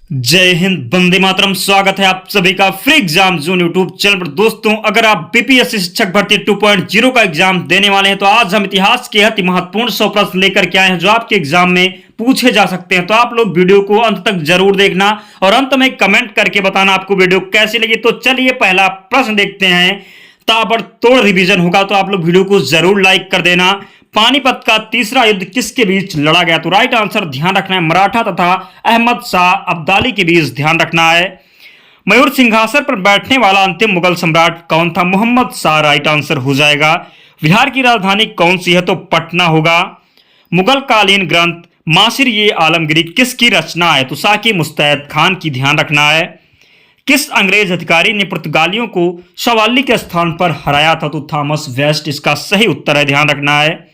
जय हिंद, वंदे मातरम। स्वागत है आप सभी का free exam zone YouTube channel पर। दोस्तों, अगर आप बीपीएससी शिक्षक भर्ती 2.0 का एग्जाम देने वाले हैं तो आज हम इतिहास के अति महत्वपूर्ण 100 प्रश्न लेकर के आए हैं जो आपके एग्जाम में पूछे जा सकते हैं। तो आप लोग वीडियो को अंत तक जरूर देखना और अंत में कमेंट करके बताना आपको वीडियो कैसी लगी। तो चलिए पहला प्रश्न देखते हैं। ताबड़तोड़ रिवीजन होगा तो आप लोग वीडियो को जरूर लाइक कर देना। पानीपत का तीसरा युद्ध किसके बीच लड़ा गया? तो राइट आंसर ध्यान रखना है, मराठा तथा अहमद शाह अब्दाली के बीच ध्यान रखना है। मयूर सिंहासन पर बैठने वाला अंतिम मुगल सम्राट कौन था? मोहम्मद शाह राइट आंसर हो जाएगा। बिहार की राजधानी कौन सी है? तो पटना होगा। मुगल कालीन ग्रंथ मासिर ये आलमगिरी किसकी रचना है? तो साकी मुस्तैद खान की ध्यान रखना है। किस अंग्रेज अधिकारी ने पुर्तगालियों को शवाली के स्थान पर हराया था? तो थॉमस वेस्ट इसका सही उत्तर है, ध्यान रखना है।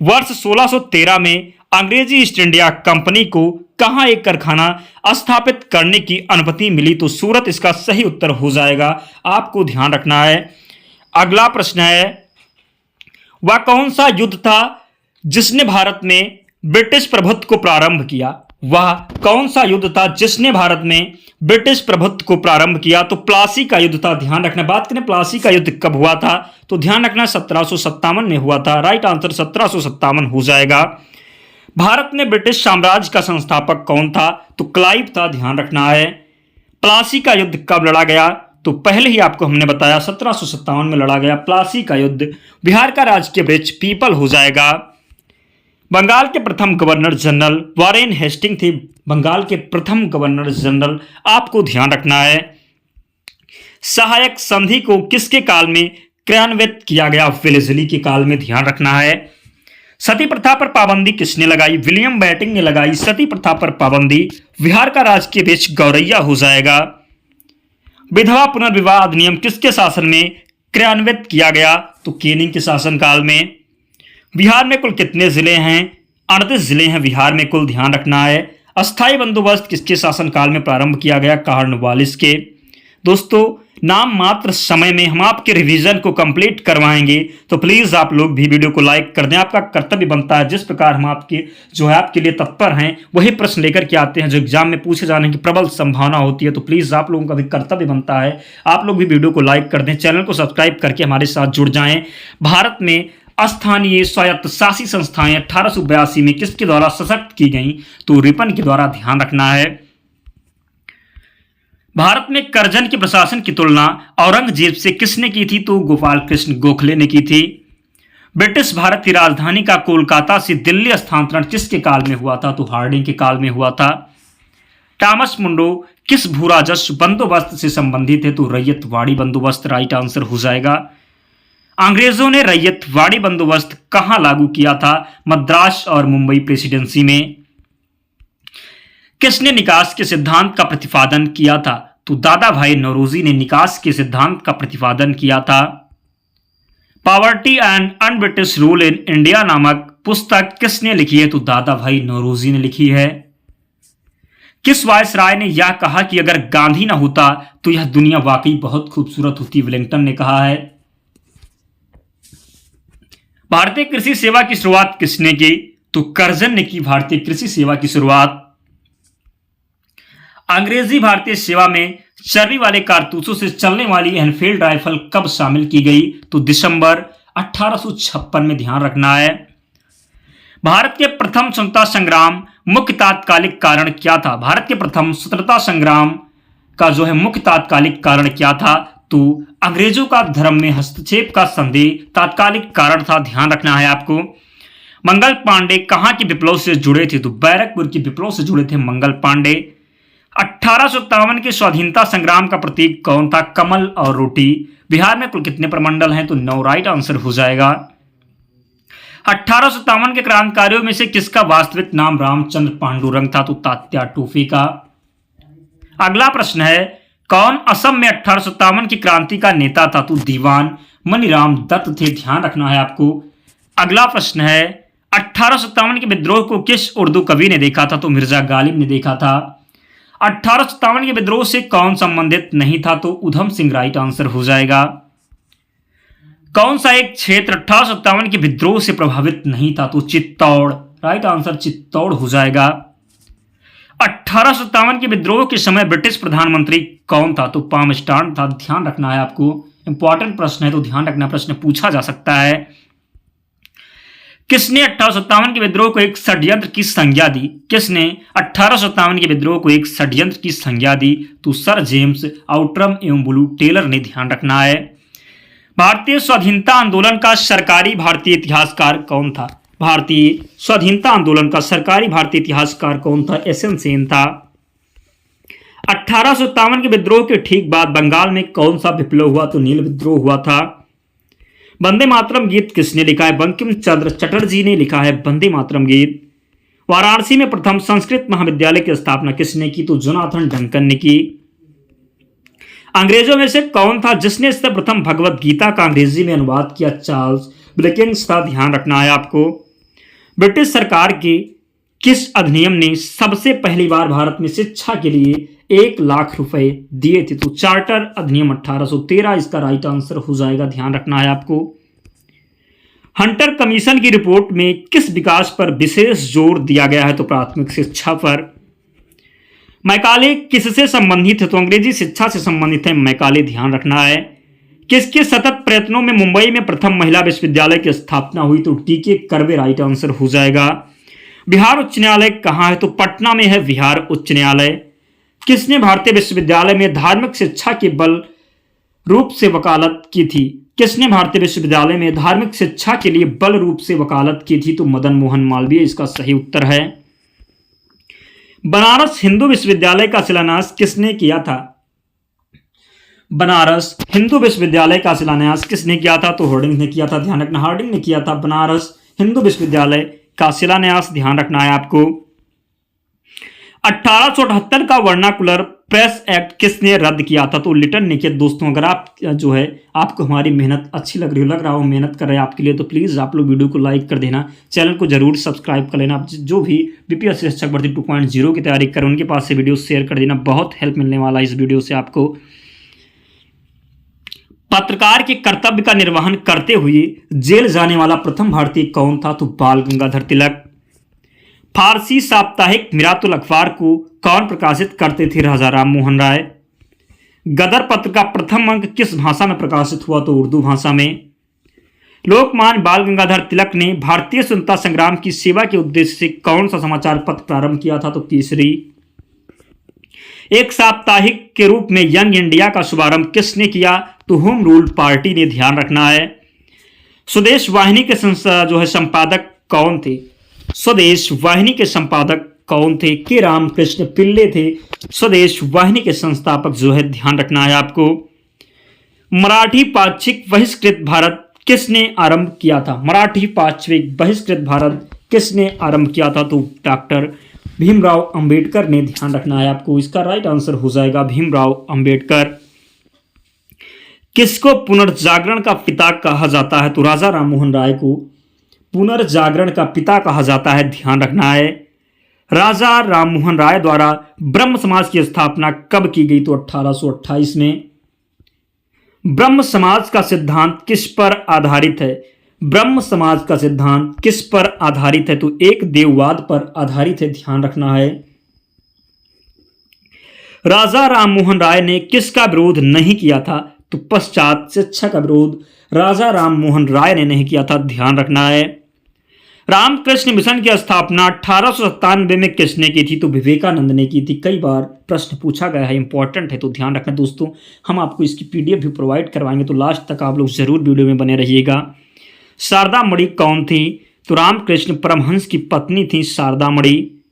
वर्ष 1613 में अंग्रेजी ईस्ट इंडिया कंपनी को कहां एक कारखाना स्थापित करने की अनुमति मिली? तो सूरत इसका सही उत्तर हो जाएगा, आपको ध्यान रखना है। अगला प्रश्न है, वह कौन सा युद्ध था जिसने भारत में ब्रिटिश प्रभुत्व को प्रारंभ किया? वह कौन सा युद्ध था जिसने भारत में ब्रिटिश प्रभुत्व को प्रारंभ किया? तो प्लासी का युद्ध था, ध्यान रखना। बात करें प्लासी का युद्ध कब हुआ था तो ध्यान रखना 1757 में हुआ था। राइट आंसर 1757 हो जाएगा। भारत में ब्रिटिश साम्राज्य का संस्थापक कौन था? तो क्लाइव था, ध्यान रखना है। प्लासी का युद्ध कब लड़ा गया? तो पहले ही आपको हमने बताया 1757 में लड़ा गया प्लासी का युद्ध। बिहार का राजकीय वृक्ष पीपल हो जाएगा। बंगाल के प्रथम गवर्नर जनरल वॉरेन हेस्टिंग थे, बंगाल के प्रथम गवर्नर जनरल, आपको ध्यान रखना है। सहायक संधि को किसके काल में क्रियान्वित किया गया? वेलेस्ली के काल में, ध्यान रखना है। सती प्रथा पर पाबंदी किसने लगाई? विलियम बेंटिंक ने लगाई सती प्रथा पर पाबंदी। बिहार का राजकीय वृक्ष गौरैया हो जाएगा। विधवा पुनर्विवाह अधिनियम किसके शासन में क्रियान्वित किया गया? तो केनिंग के शासनकाल में। बिहार में कुल कितने जिले हैं? 38 जिले हैं बिहार में कुल, ध्यान रखना है। अस्थायी बंदोबस्त किसके शासनकाल में प्रारंभ किया गया? कॉर्नवालिस के। दोस्तों, नाम मात्र समय में हम आपके रिवीजन को कंप्लीट करवाएंगे, तो प्लीज आप लोग भी वीडियो को लाइक कर दें। आपका कर्तव्य बनता है, जिस प्रकार हम आपके लिए तत्पर हैं वही प्रश्न लेकर के आते हैं जो एग्जाम में पूछे जाने की प्रबल संभावना होती है। तो प्लीज आप लोगों का भी कर्तव्य बनता है, आप लोग भी वीडियो को लाइक कर दें, चैनल को सब्सक्राइब करके हमारे साथ जुड़ जाएं। भारत में स्थानीय स्वायत्त शासी संस्थाएं 1882 में किसके द्वारा सशक्त की गईं? तो रिपन के द्वारा, ध्यान रखना है। भारत में करजन के प्रशासन की तुलना औरंगजेब से किसने की थी? तो गोपाल कृष्ण गोखले ने की थी। ब्रिटिश भारत की राजधानी का कोलकाता से दिल्ली स्थानांतरण किसके काल में हुआ था? तो हार्डिंग के काल में हुआ था। थॉमस मुंडो किस भू राजस्व बंदोबस्त से संबंधित है? तो रैयतवाड़ी बंदोबस्त, राइट आंसर हो जाएगा। अंग्रेजों ने रैयतवाड़ी बंदोबस्त कहां लागू किया था? मद्रास और मुंबई प्रेसिडेंसी में। किसने निकास के सिद्धांत का प्रतिपादन किया था? तो दादा भाई नौरोजी ने निकास के सिद्धांत का प्रतिपादन किया था। Poverty and un-British rule in India नामक पुस्तक किसने लिखी है? तो दादा भाई नौरोजी ने लिखी है। किस वायसराय ने यह कहा कि अगर गांधी ना होता तो यह दुनिया वाकई बहुत खूबसूरत होती? वेलिंगटन ने कहा है। भारतीय कृषि सेवा की शुरुआत किसने की? तो कर्जन ने की भारतीय कृषि सेवा की शुरुआत। अंग्रेजी भारतीय सेवा में चर्बी वाले कारतूसों से चलने वाली एनफील्ड राइफल कब शामिल की गई? तो दिसंबर 1856 में, ध्यान रखना है। भारत के प्रथम स्वतंत्रता संग्राम मुख्य तात्कालिक कारण क्या था? भारत के प्रथम स्वतंत्रता संग्राम का जो है मुख्य तात्कालिक कारण क्या था? तो अंग्रेजों का धर्म में हस्तक्षेप का संदेह तात्कालिक कारण था, ध्यान रखना है आपको। मंगल पांडे कहां के विप्लव से जुड़े थे? तो बैरकपुर के विप्लव से जुड़े थे मंगल पांडे। 1857 के स्वाधीनता संग्राम का प्रतीक कौन था? कमल और रोटी। बिहार में कुल कितने प्रमंडल हैं? तो 9, राइट आंसर हो जाएगा। 1857 के क्रांतिकारियों में से किसका वास्तविक नाम रामचंद्र पांडुरंग था? तो तात्या टोपे का। अगला प्रश्न है, कौन असम में 1857 की क्रांति का नेता था? तो दीवान मनीराम दत्त थे, ध्यान रखना है आपको। अगला प्रश्न है, 1857 के विद्रोह को किस उर्दू कवि ने देखा था? तो मिर्जा गालिब ने देखा था। 1857 के विद्रोह से कौन संबंधित नहीं था? तो उधम सिंह, राइट आंसर हो जाएगा। कौन सा एक क्षेत्र 1857 के विद्रोह से प्रभावित नहीं था? तो चित्तौड़, राइट आंसर चित्तौड़ हो जाएगा। 1857 के विद्रोह के समय ब्रिटिश प्रधानमंत्री कौन था? तो पामस्टर्न था। ध्यान रखना है आपको, इंपॉर्टेंट प्रश्न है तो ध्यान रखना, प्रश्न पूछा जा सकता है। किसने 1857 के विद्रोह को एक षड्यंत्र की संज्ञा दी? किसने 1857 के विद्रोह को एक षड्यंत्र की संज्ञा दी? तो सर जेम्स आउट्रम एवं ब्लू टेलर ने। ध्यान रखना है। भारतीय स्वाधीनता आंदोलन का सरकारी भारतीय इतिहासकार कौन था? भारतीय स्वाधीनता आंदोलन का सरकारी भारतीय इतिहासकार कौन था? एसएन सेन था। 1857 के विद्रोह के ठीक बाद बंगाल में कौन सा विप्लव हुआ? तो नील विद्रोह हुआ था। वंदे मातरम गीत किसने लिखा है? बंकिम चंद्र चटर्जी ने लिखा है वंदे मातरम गीत। वाराणसी में प्रथम संस्कृत महाविद्यालय की स्थापना किसने की? तो जोनाथन डंकन ने की। अंग्रेजों में से कौन था जिसने सर्वप्रथम भगवत गीता का अंग्रेजी में अनुवाद किया? चार्ल्स डिकेंस था। ध्यान रखना है आपको। ब्रिटिश सरकार के किस अधिनियम ने सबसे पहली बार भारत में शिक्षा के लिए 1 लाख रुपए दिए थे? तो चार्टर अधिनियम 1813 इसका राइट आंसर हो जाएगा। ध्यान रखना है आपको। हंटर कमीशन की रिपोर्ट में किस विकास पर विशेष जोर दिया गया है? तो प्राथमिक शिक्षा पर। मैकाले किससे संबंधित है? तो अंग्रेजी शिक्षा से संबंधित है मैकाले। ध्यान रखना है। किसके सतत प्रयत्नों में मुंबई में प्रथम महिला विश्वविद्यालय की स्थापना हुई? तो टीके कर्वे राइट आंसर हो जाएगा। बिहार उच्च न्यायालय कहाँ है? तो पटना में है बिहार उच्च न्यायालय। किसने भारतीय विश्वविद्यालय में धार्मिक शिक्षा के बल रूप से वकालत की थी? किसने भारतीय विश्वविद्यालय में धार्मिक शिक्षा के लिए बल रूप से वकालत की थी? तो मदन मोहन मालवीय इसका सही उत्तर है। बनारस हिंदू विश्वविद्यालय का शिलान्यास किसने किया था? बनारस हिंदू विश्वविद्यालय का शिलान्यास किसने किया था? तो हार्डिंग ने किया था। ध्यान रखना, हार्डिंग ने किया था बनारस हिंदू विश्वविद्यालय का शिलान्यास। ध्यान रखना है आपको। 1878 का वर्नाकुलर प्रेस एक्ट किसने रद्द किया था? तो लिटन ने किया। दोस्तों अगर आप जो है आपको हमारी मेहनत अच्छी लग रहा हो मेहनत कर रहे हैं आपके लिए, तो प्लीज़ आप लोग वीडियो को लाइक कर देना, चैनल को जरूर सब्सक्राइब कर लेना। आप जो भी बीपीएससी शिक्षक भर्ती 2.0 की तैयारी करें उनके पास से वीडियो शेयर कर देना, बहुत हेल्प मिलने वाला है इस वीडियो से आपको। पत्रकार के कर्तव्य का निर्वहन करते हुए जेल जाने वाला प्रथम भारतीय कौन था? तो बाल गंगाधर तिलक। फारसी साप्ताहिक मिरातुल अखबार को कौन प्रकाशित करते थे? राजा राम मोहन राय। गदर पत्र का प्रथम अंक किस भाषा में प्रकाशित हुआ? तो उर्दू भाषा में। लोकमान्य बाल गंगाधर तिलक ने भारतीय स्वतंत्रता संग्राम की सेवा के उद्देश्य से कौन सा समाचार पत्र प्रारंभ किया था? तो केसरी। एक साप्ताहिक के रूप में यंग इंडिया का शुभारंभ किसने किया? तो होम रूल पार्टी ने। ध्यान रखना है। स्वदेश वाहिनी के संपादक कौन थे? स्वदेश वाहिनी के संपादक कौन थे? के रामकृष्ण पिल्ले थे स्वदेश वाहिनी के संस्थापक जो है। ध्यान रखना है आपको। मराठी पाक्षिक बहिष्कृत भारत किसने आरंभ किया था? मराठी पाक्षिक बहिष्कृत भारत किसने आरंभ किया था? तो डॉक्टर भीमराव अंबेडकर ने। ध्यान रखना है आपको। इसका राइट आंसर हो जाएगा भीमराव अंबेडकर। किसको पुनर्जागरण का पिता कहा जाता है? तो राजा राम मोहन राय को पुनर्जागरण का पिता कहा जाता है। ध्यान रखना है। राजा राम मोहन राय द्वारा ब्रह्म समाज की स्थापना कब की गई? तो 1828 में। ब्रह्म समाज का सिद्धांत किस पर आधारित है? ब्रह्म समाज का सिद्धांत किस पर आधारित है? तो एक देववाद पर आधारित है। ध्यान रखना है। राजा राम मोहन राय ने किसका विरोध नहीं किया था? तो पश्चात शिक्षा का विरोध राजा राम मोहन राय ने नहीं किया था। ध्यान रखना है। रामकृष्ण मिशन की स्थापना 1897 में किसने की थी? तो विवेकानंद ने की थी। कई बार प्रश्न पूछा गया है, इंपॉर्टेंट है तो ध्यान रखना दोस्तों। हम आपको इसकी पीडीएफ भी प्रोवाइड करवाएंगे, तो लास्ट तक आप लोग जरूर वीडियो में बने रहिएगा। शारदा मणि कौन थी? तो रामकृष्ण परमहंस की पत्नी थी शारदा मणि।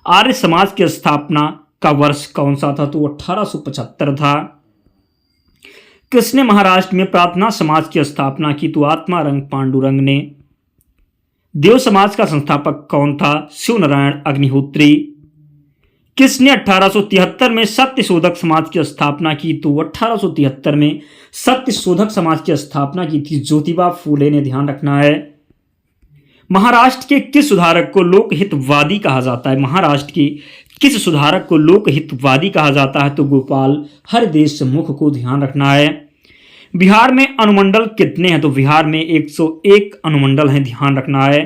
आर्य समाज की स्थापना का वर्ष कौन सा था? तो 1875 था। किसने महाराष्ट्र में प्रार्थना समाज की स्थापना की? तो आत्मारंग पांडुरंग ने। देव समाज का संस्थापक कौन था? शिवनारायण अग्निहोत्री। किसने 1873 में सत्यशोधक समाज की स्थापना की? तो 1873 में सत्यशोधक समाज की स्थापना की थी ज्योतिबा फूले ने। ध्यान रखना है। महाराष्ट्र के किस सुधारक को लोकहितवादी कहा जाता है? महाराष्ट्र के किस सुधारक को लोकहितवादी कहा जाता है? तो गोपाल हरदेश मुख को। ध्यान रखना है। बिहार में अनुमंडल कितने हैं? तो बिहार में 101 अनुमंडल हैं। ध्यान रखना है।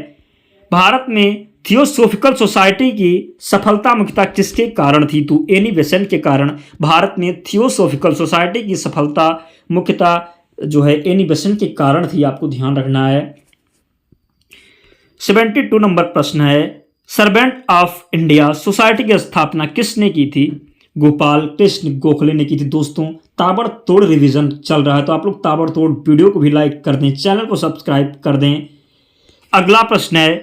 भारत में थियोसॉफिकल सोसाइटी की सफलता मुख्यतः किसके कारण थी? तो एनी बेसेंट के कारण भारत में थियोसॉफिकल सोसाइटी की सफलता मुख्यतः जो है एनी बेसेंट के कारण थी, आपको ध्यान रखना है। 72 नंबर प्रश्न है, सर्वेंट ऑफ इंडिया सोसाइटी की स्थापना किसने की थी? गोपाल कृष्ण गोखले ने की थी। दोस्तों ताबड़तोड़ रिवीजन चल रहा है, तो आप लोग ताबड़तोड़ वीडियो को भी लाइक कर दें, चैनल को सब्सक्राइब कर दें। अगला प्रश्न है,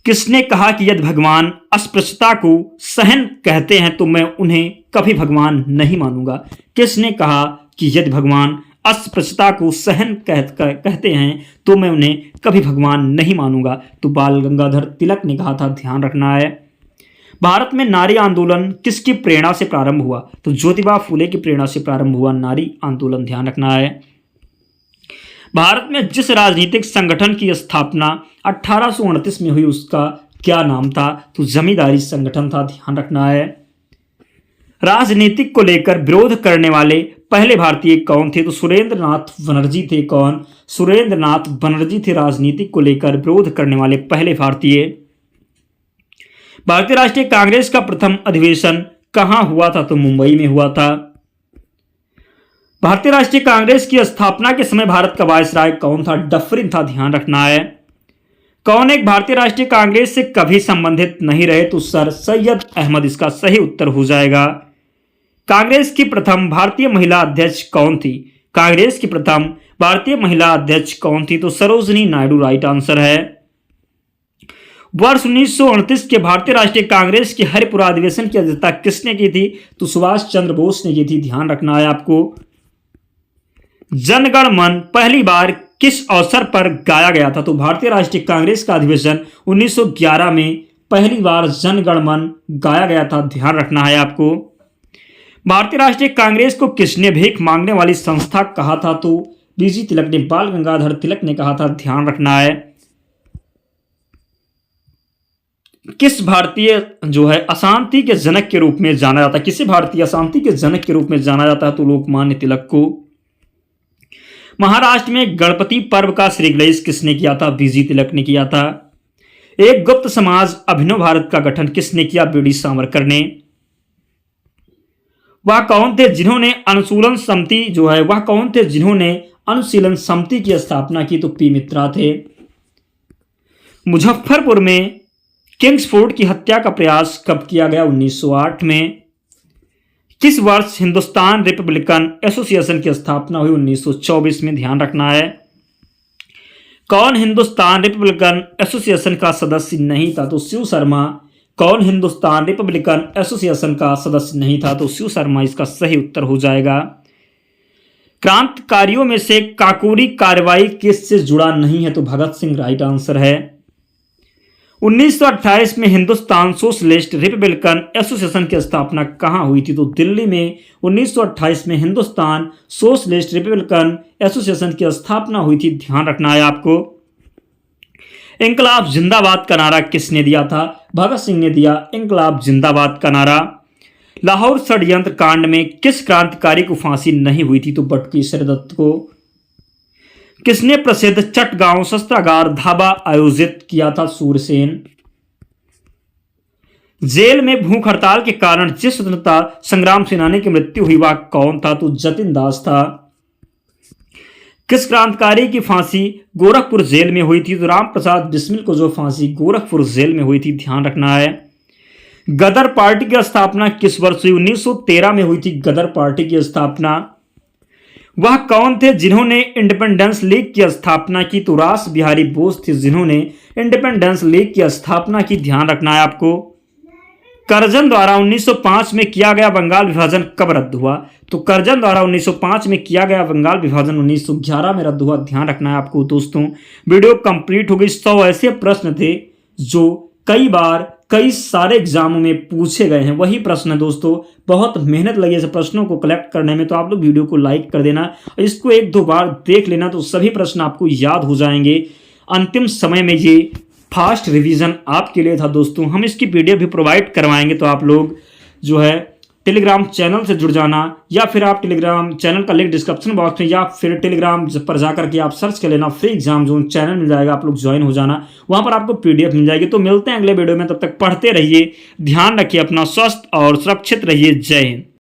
किसने कहा कि यदि भगवान अस्पृश्यता को सहन कहते हैं तो मैं उन्हें कभी भगवान नहीं मानूंगा? किसने कहा कि यदि भगवान अस्पृश्यता को सहन कहते हैं तो मैं उन्हें कभी भगवान नहीं मानूंगा? तो बाल गंगाधर तिलक ने कहा था, ध्यान रखना है। भारत में नारी आंदोलन किसकी प्रेरणा से प्रारंभ हुआ? तो ज्योतिबा फूले की प्रेरणा से प्रारंभ हुआ नारी आंदोलन, ध्यान रखना है। भारत में जिस राजनीतिक संगठन की स्थापना 1829 में हुई उसका क्या नाम था? तो जमींदारी संगठन था, ध्यान रखना है। राजनीतिक को लेकर विरोध करने वाले पहले भारतीय कौन थे? तो सुरेंद्र नाथ बनर्जी थे। कौन? सुरेंद्र नाथ बनर्जी थे राजनीतिक को लेकर विरोध करने वाले पहले भारतीय। भारतीय राष्ट्रीय कांग्रेस का प्रथम अधिवेशन कहां हुआ था? तो मुंबई में हुआ था। भारतीय राष्ट्रीय कांग्रेस की स्थापना के समय भारत का वायसराय कौन था? डफरिन था, ध्यान रखना है। कौन एक भारतीय राष्ट्रीय कांग्रेस से कभी संबंधित नहीं रहे? तो सर सैयद अहमद इसका सही उत्तर हो जाएगा। कांग्रेस की प्रथम भारतीय महिला अध्यक्ष कौन थी? कांग्रेस की प्रथम भारतीय महिला अध्यक्ष कौन थी? तो सरोजिनी नायडू राइट आंसर है। वर्ष 1929 के भारतीय राष्ट्रीय कांग्रेस के हरिपुरा अधिवेशन की अध्यक्षता किसने की थी? तो सुभाष चंद्र बोस ने की थी, ध्यान रखना है आपको। जनगण मन पहली बार किस अवसर पर गाया गया था? तो भारतीय राष्ट्रीय कांग्रेस का अधिवेशन 1911 में पहली बार जनगण मन गाया गया था, ध्यान रखना है आपको। भारतीय राष्ट्रीय कांग्रेस को किसने भीख मांगने वाली संस्था कहा था? तो बीजी तिलक ने, बाल गंगाधर तिलक ने कहा था, ध्यान रखना है। किस भारतीय जो है अशांति के जनक के रूप में जाना जाता है? किसी भारतीय अशांति के जनक के रूप में जाना जाता है? तो लोकमान्य तिलक को। महाराष्ट्र में गणपति पर्व का श्री गणेश किसने किया था? बीजी तिलक ने किया था। एक गुप्त समाज अभिनव भारत का गठन किसने किया? बीडी सावरकर ने। वह कौन थे जिन्होंने अनुशीलन समिति जो है वह कौन थे जिन्होंने अनुशीलन समिति की स्थापना की? तो पी मित्रा थे। मुजफ्फरपुर में किंग्सफोर्ड की हत्या का प्रयास कब किया गया? 1908 में। किस वर्ष हिंदुस्तान रिपब्लिकन एसोसिएशन की स्थापना हुई? 1924 में, ध्यान रखना है। कौन हिंदुस्तान रिपब्लिकन एसोसिएशन का सदस्य नहीं था? तो शिव शर्मा। कौन हिंदुस्तान रिपब्लिकन एसोसिएशन का सदस्य नहीं था? तो शिव शर्मा इसका सही उत्तर हो जाएगा। क्रांतिकारियों में से काकोरी कार्रवाई किससे जुड़ा नहीं है? तो भगत सिंह राइट आंसर है। 1928 में हिंदुस्तान सोशलिस्ट रिपब्लिकन एसोसिएशन की स्थापना कहां हुई थी? तो दिल्ली में 1928 में हिंदुस्तान सोशलिस्ट रिपब्लिकन एसोसिएशन की स्थापना हुई थी, ध्यान रखना है आपको। इंकलाब जिंदाबाद का नारा किसने दिया था? भगत सिंह ने दिया इंकलाब जिंदाबाद का नारा। लाहौर षड्यंत्र कांड में किस क्रांतिकारी को फांसी नहीं हुई थी? तो बटुकेश्वर दत्त को। किसने प्रसिद्ध चटगांव शस्त्रागार धाबा आयोजित किया था? सूरसेन। जेल में भूख हड़ताल के कारण जिस स्वतंत्रता संग्राम सेनानी की मृत्यु हुई वह कौन था? तो जतिन दास था। किस क्रांतिकारी की फांसी गोरखपुर जेल में हुई थी? तो राम प्रसाद बिस्मिल को जो फांसी गोरखपुर जेल में हुई थी, ध्यान रखना है। गदर पार्टी की स्थापना किस वर्ष हुई? 1913 में हुई थी गदर पार्टी की स्थापना। वह कौन थे जिन्होंने इंडिपेंडेंस लीग की स्थापना की? तो रास बिहारी बोस थे जिन्होंने इंडिपेंडेंस लीग की स्थापना की, ध्यान रखना है आपको। कर्जन द्वारा 1905 में किया गया बंगाल विभाजन कब रद्द हुआ? तो कर्जन द्वारा 1905 में किया गया बंगाल विभाजन 1911 में रद्द हुआ, ध्यान रखना है आपको। दोस्तों वीडियो कंप्लीट हो गई। 100 ऐसे प्रश्न थे जो कई बार कई सारे एग्जामों में पूछे गए हैं, वही प्रश्न है दोस्तों। बहुत मेहनत लगी ऐसे प्रश्नों को कलेक्ट करने में, तो आप लोग वीडियो को लाइक कर देना, इसको 1-2 बार देख लेना तो सभी प्रश्न आपको याद हो जाएंगे। अंतिम समय में ये फास्ट रिवीजन आपके लिए था दोस्तों। हम इसकी पीडीएफ भी प्रोवाइड करवाएंगे, तो आप लोग जो है टेलीग्राम चैनल से जुड़ जाना, या फिर आप टेलीग्राम चैनल का लिंक डिस्क्रिप्शन बॉक्स में या फिर टेलीग्राम पर जाकर के आप सर्च कर लेना, फ्री एग्जाम जोन चैनल मिल जाएगा, आप लोग ज्वाइन हो जाना, वहां पर आपको पीडीएफ मिल जाएगी। तो मिलते हैं अगले वीडियो में, तब तक पढ़ते रहिए, ध्यान रखिए अपना, स्वस्थ और सुरक्षित रहिए। जय हिंद।